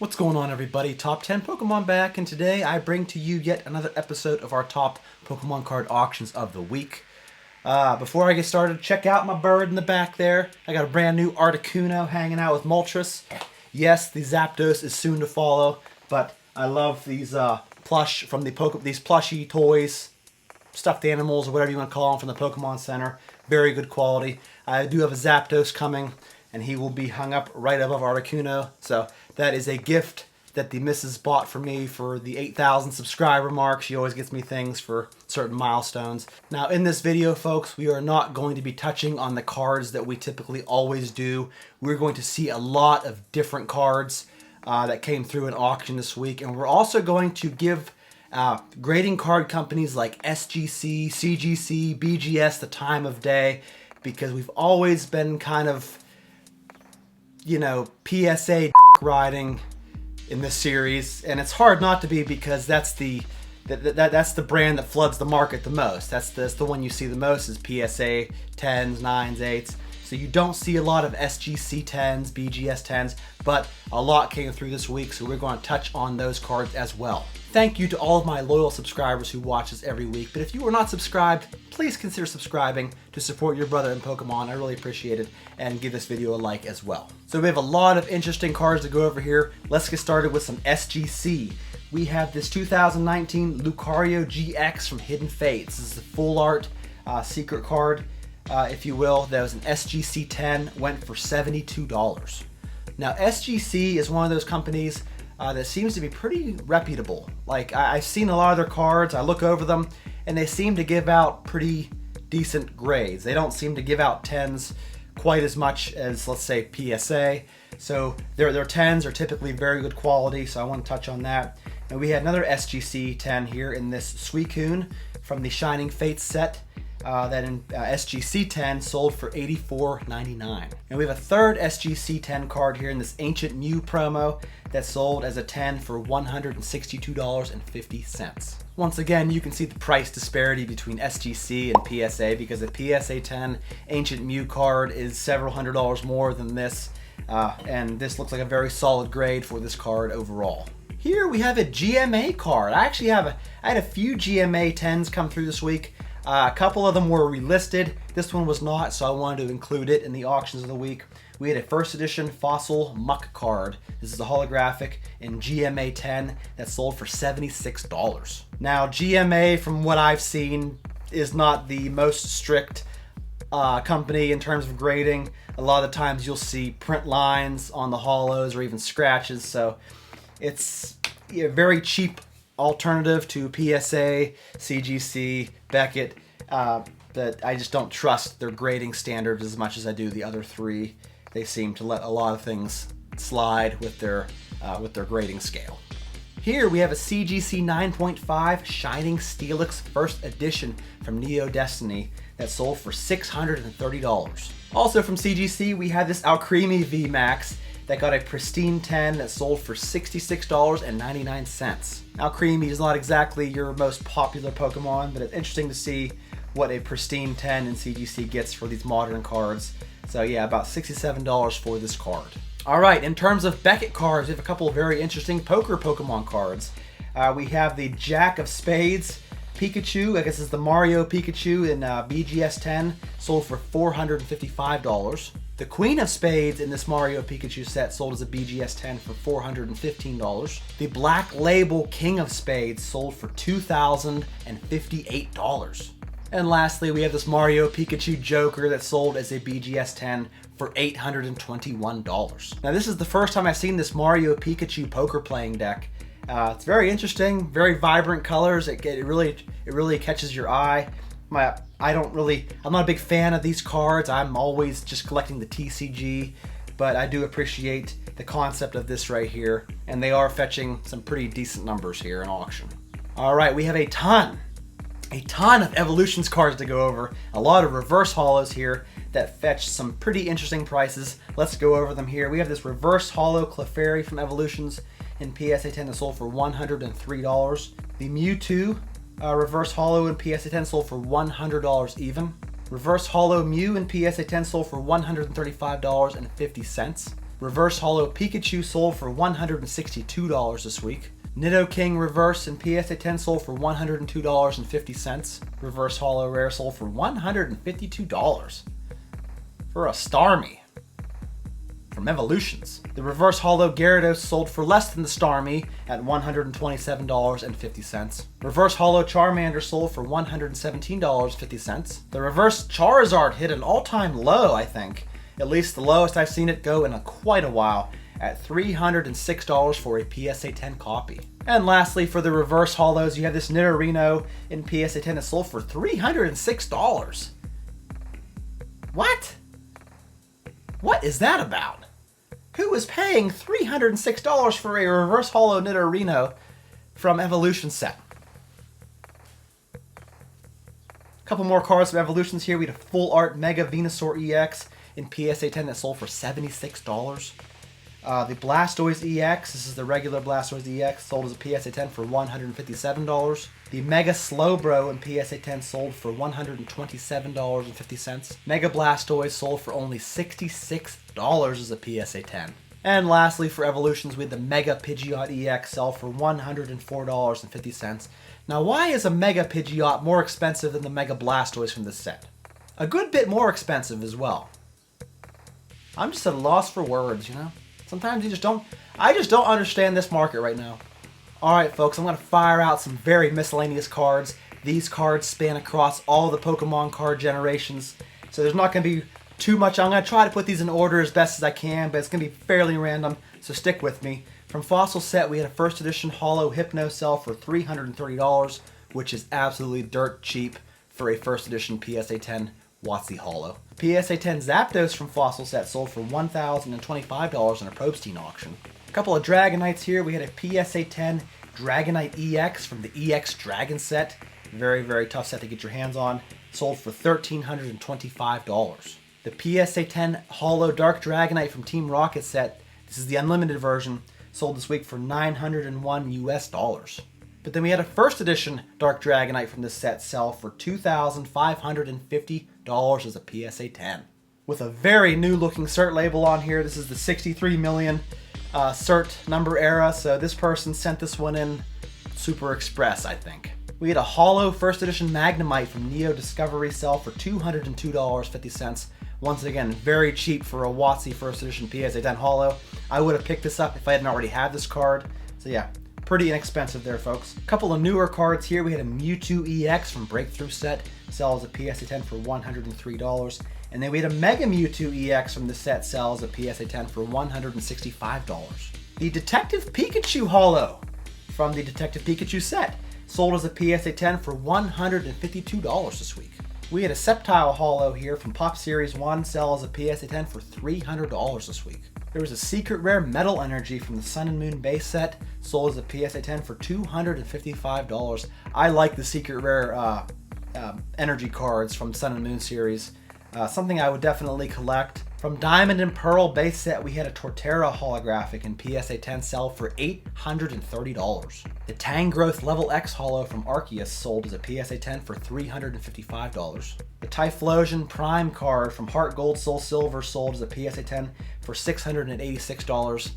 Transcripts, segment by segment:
What's going on, everybody? Top 10 Pokemon back, and today I bring to you yet another episode of our top Pokemon card auctions of the week. Before I get started, check out my bird in the back there. I got a brand new Articuno hanging out with Moltres. Yes, the Zapdos is soon to follow, but I love these plush from these plushy toys, stuffed animals, or whatever you want to call them, from the Pokemon Center. Very good quality. I do have a Zapdos coming, and he will be hung up right above Articuno. So that is a gift that the missus bought for me for the 8,000 subscriber mark. She always gets me things for certain milestones. Now in this video, folks, we are not going to be touching on the cards that we typically always do. We're going to see a lot of different cards that came through an auction this week. And we're also going to give grading card companies like SGC, CGC, BGS the time of day, because we've always been kind of, you know, PSA riding in this series, and it's hard not to be, because that's the brand that floods the market the most. That's the one you see the most is PSA 10s, 9s, 8s. So you don't see a lot of SGC 10s, BGS 10s, but a lot came through this week, so we're going to touch on those cards as well. Thank you to all of my loyal subscribers who watch us every week, but if you are not subscribed, please consider subscribing to support your brother in Pokemon. I really appreciate it, and give this video a like as well. So we have a lot of interesting cards to go over here. Let's get started with some SGC. We have this 2019 Lucario GX from Hidden Fates. This is the full art secret card, if you will. That was an SGC 10, went for $72. Now SGC is one of those companies that seems to be pretty reputable. Like, I've seen a lot of their cards, I look over them, and they seem to give out pretty decent grades. They don't seem to give out 10s quite as much as, let's say, PSA. So their 10s are typically very good quality, so I want to touch on that. And we had another SGC 10 here in this Suicune from the Shining Fates set. That in SGC 10 sold for $84.99. And we have a third SGC 10 card here in this Ancient Mew promo that sold as a 10 for $162.50. Once again, you can see the price disparity between SGC and PSA, because a PSA 10 Ancient Mew card is several $100s more than this, and this looks like a very solid grade for this card overall. Here we have a GMA card. I had a few GMA 10s come through this week. A couple of them were relisted. This one was not, so I wanted to include it in the auctions of the week. We had a first edition Fossil Muck card. This is a holographic in GMA 10 that sold for $76. Now GMA, from what I've seen, is not the most strict company in terms of grading. A lot of the times you'll see print lines on the holos or even scratches, so it's a very cheap alternative to PSA, CGC, Beckett, that I just don't trust their grading standards as much as I do the other three. They seem to let a lot of things slide with their grading scale. Here we have a CGC 9.5 Shining Steelix First Edition from Neo Destiny that sold for $630. Also from CGC, we have this Alcremie VMAX that got a pristine 10 that sold for $66.99. Alcremie is not exactly your most popular Pokemon, but it's interesting to see what a pristine 10 in CGC gets for these modern cards. So yeah, about $67 for this card. Alright, in terms of Beckett cards, we have a couple of very interesting poker Pokemon cards. We have the Jack of Spades Pikachu, I guess it's the Mario Pikachu in BGS 10, sold for $455. The Queen of Spades in this Mario Pikachu set sold as a BGS 10 for $415. The Black Label King of Spades sold for $2,058. And lastly, we have this Mario Pikachu Joker that sold as a BGS 10 for $821. Now this is the first time I've seen this Mario Pikachu poker playing deck. It's very interesting, very vibrant colors. It really catches your eye. I'm not a big fan of these cards. I'm always just collecting the TCG, but I do appreciate the concept of this right here, and they are fetching some pretty decent numbers here in auction. All right, we have a ton of Evolutions cards to go over. A lot of reverse holos here that fetch some pretty interesting prices. Let's go over them here. We have this reverse holo Clefairy from Evolutions in PSA 10 that sold for $103. The Mewtwo reverse holo in PSA 10 sold for $100 even. Reverse holo Mew in PSA 10 sold for $135.50. Reverse Holo Pikachu sold for $162 this week. Nidoking Reverse and PSA 10 sold for $102.50. Reverse Holo Rare sold for $152 for a Starmie from Evolutions. The Reverse Holo Gyarados sold for less than the Starmie at $127.50. Reverse Holo Charmander sold for $117.50. The Reverse Charizard hit an all-time low, I think. At least the lowest I've seen it go in quite a while, at $306 for a PSA 10 copy. And lastly, for the Reverse Holos, you have this Nidorino in PSA 10 that sold for $306. What? What is that about? Who is paying $306 for a Reverse Holo Nidorino from Evolution set? A couple more cards from Evolutions here. We had a Full Art Mega Venusaur EX in PSA 10 that sold for $76. The Blastoise EX, this is the regular Blastoise EX, sold as a PSA 10 for $157. The Mega Slowbro in PSA 10 sold for $127.50. Mega Blastoise sold for only $66 as a PSA 10. And lastly, for Evolutions, we had the Mega Pidgeot EX sell for $104.50. Now, why is a Mega Pidgeot more expensive than the Mega Blastoise from this set? A good bit more expensive as well. I'm just at a loss for words, you know? Sometimes I just don't understand this market right now. Alright folks, I'm going to fire out some very miscellaneous cards. These cards span across all the Pokemon card generations, so there's not going to be too much. I'm going to try to put these in order as best as I can, but it's going to be fairly random, so stick with me. From Fossil Set, we had a first edition Holo Hypno sell for $330, which is absolutely dirt cheap for a first edition PSA 10 WotC Holo. PSA 10 Zapdos from Fossil Set sold for $1,025 in a Probstein auction. A couple of Dragonites here. We had a PSA 10 Dragonite EX from the EX Dragon set. Very, very tough set to get your hands on. Sold for $1,325. The PSA 10 Holo Dark Dragonite from Team Rocket set, this is the unlimited version, sold this week for $901 US. But then we had a first edition Dark Dragonite from this set sell for $2,550 as a PSA 10. With a very new looking cert label on here. This is the 63 million cert number era, so this person sent this one in Super Express, I think. We had a Holo first edition Magnemite from Neo Discovery sell for $202.50. Once again, very cheap for a WotC first edition PSA 10 Holo. I would have picked this up if I hadn't already had this card. So yeah, pretty inexpensive there, folks. A couple of newer cards here. We had a Mewtwo EX from Breakthrough Set, sells a PSA 10 for $103. And then we had a Mega Mewtwo EX from the set, sells a PSA 10 for $165. The Detective Pikachu Holo from the Detective Pikachu set, sold as a PSA 10 for $152 this week. We had a Sceptile Holo here from Pop Series 1, sells a PSA 10 for $300 this week. There was a Secret Rare Metal Energy from the Sun and Moon base set, sold as a PSA 10 for $255. I like the Secret Rare energy cards from Sun and Moon series. Something I would definitely collect. From Diamond and Pearl base set, we had a Torterra holographic in PSA 10 sell for $830. The Tangrowth Level X Holo from Arceus sold as a PSA 10 for $355. The Typhlosion Prime card from Heart Gold Soul Silver sold as a PSA 10 for $686.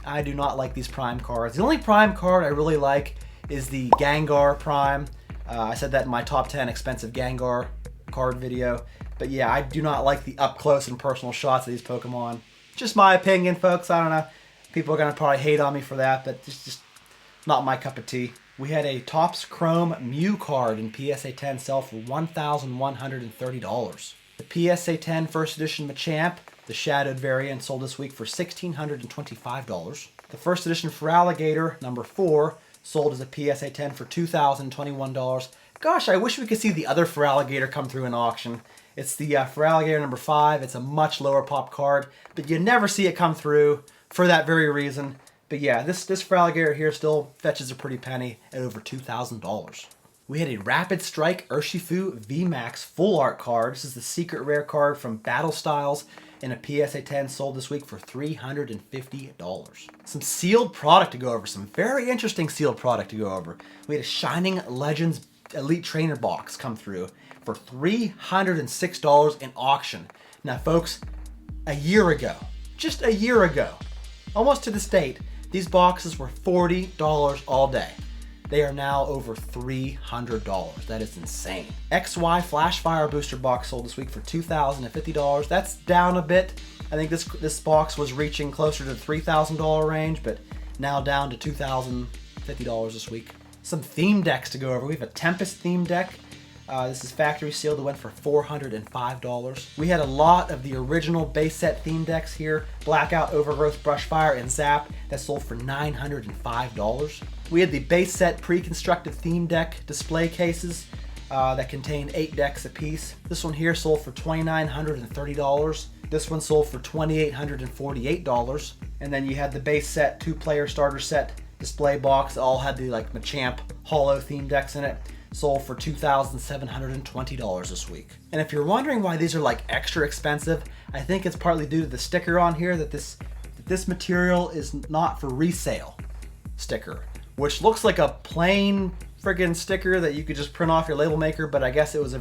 I do not like these Prime cards. The only Prime card I really like is the Gengar Prime. I said that in my top 10 expensive Gengar card video. But yeah, I do not like the up close and personal shots of these Pokemon. Just my opinion, folks. I don't know. People are going to probably hate on me for that, but it's just not my cup of tea. We had a Topps Chrome Mew card in PSA 10 sell for $1,130. The PSA 10 First Edition Machamp, the shadowed variant, sold this week for $1,625. The First Edition Feraligatr, number 4, sold as a PSA 10 for $2,021. Gosh, I wish we could see the other Feraligatr come through in auction. It's the Feraligatr number 5. It's a much lower pop card, but you never see it come through for that very reason. But yeah, this Feraligatr here still fetches a pretty penny at over $2,000. We had a Rapid Strike Urshifu VMAX Full Art card. This is the secret rare card from Battle Styles in a PSA 10, sold this week for $350. Some sealed product to go over, some very interesting sealed product to go over. We had a Shining Legends Elite Trainer box come through for $306 in auction. Now folks, a year ago, just a year ago, almost to this date, these boxes were $40 all day. They are now over $300. That is insane. XY Flash Fire Booster Box sold this week for $2,050. That's down a bit. I think this box was reaching closer to the $3,000 range, but now down to $2,050 this week. Some theme decks to go over. We have a Tempest theme deck. This is factory sealed. It went for $405. We had a lot of the original base set theme decks here. Blackout, Overgrowth, Brushfire, and Zap that sold for $905. We had the base set pre-constructed theme deck display cases that contain 8 decks apiece. This one here sold for $2,930. This one sold for $2,848. And then you had the base set 2-player starter set display box that all had the like Machamp Hollow theme decks in it. Sold for $2,720 this week. And if you're wondering why these are like extra expensive, I think it's partly due to the sticker on here that this material is not for resale sticker, which looks like a plain friggin' sticker that you could just print off your label maker, but I guess it was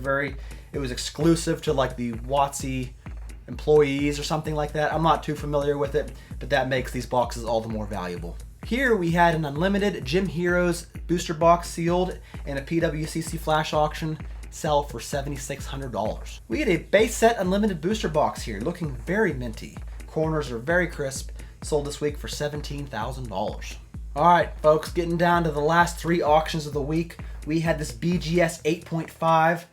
exclusive to like the WotC employees or something like that. I'm not too familiar with it, but that makes these boxes all the more valuable. Here we had an unlimited Gym Heroes booster box sealed in a PWCC flash auction, sell for $7,600. We had a base set unlimited booster box here, looking very minty. Corners are very crisp, sold this week for $17,000. All right, folks, getting down to the last 3 auctions of the week. We had this BGS 8.5.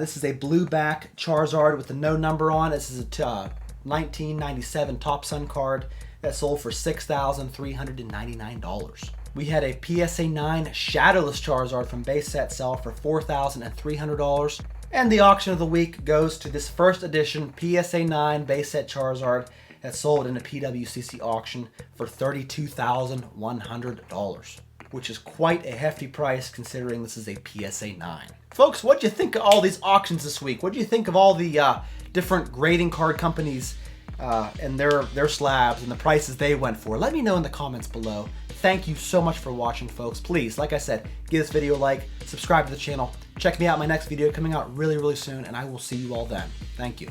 This is a blue back Charizard with the no number on. This is a 1997 Top Sun card that sold for $6,399. We had a PSA 9 Shadowless Charizard from base set sell for $4,300. And the auction of the week goes to this first edition PSA 9 base set Charizard that sold in a PWCC auction for $32,100, which is quite a hefty price considering this is a PSA 9. Folks, what'd you think of all these auctions this week? What'd you think of all the different grading card companies and their slabs and the prices they went for? Let me know in the comments below. Thank you so much for watching, folks. Please, like I said, give this video a like, subscribe to the channel. Check me out in my next video coming out really, really soon, and I will see you all then. Thank you.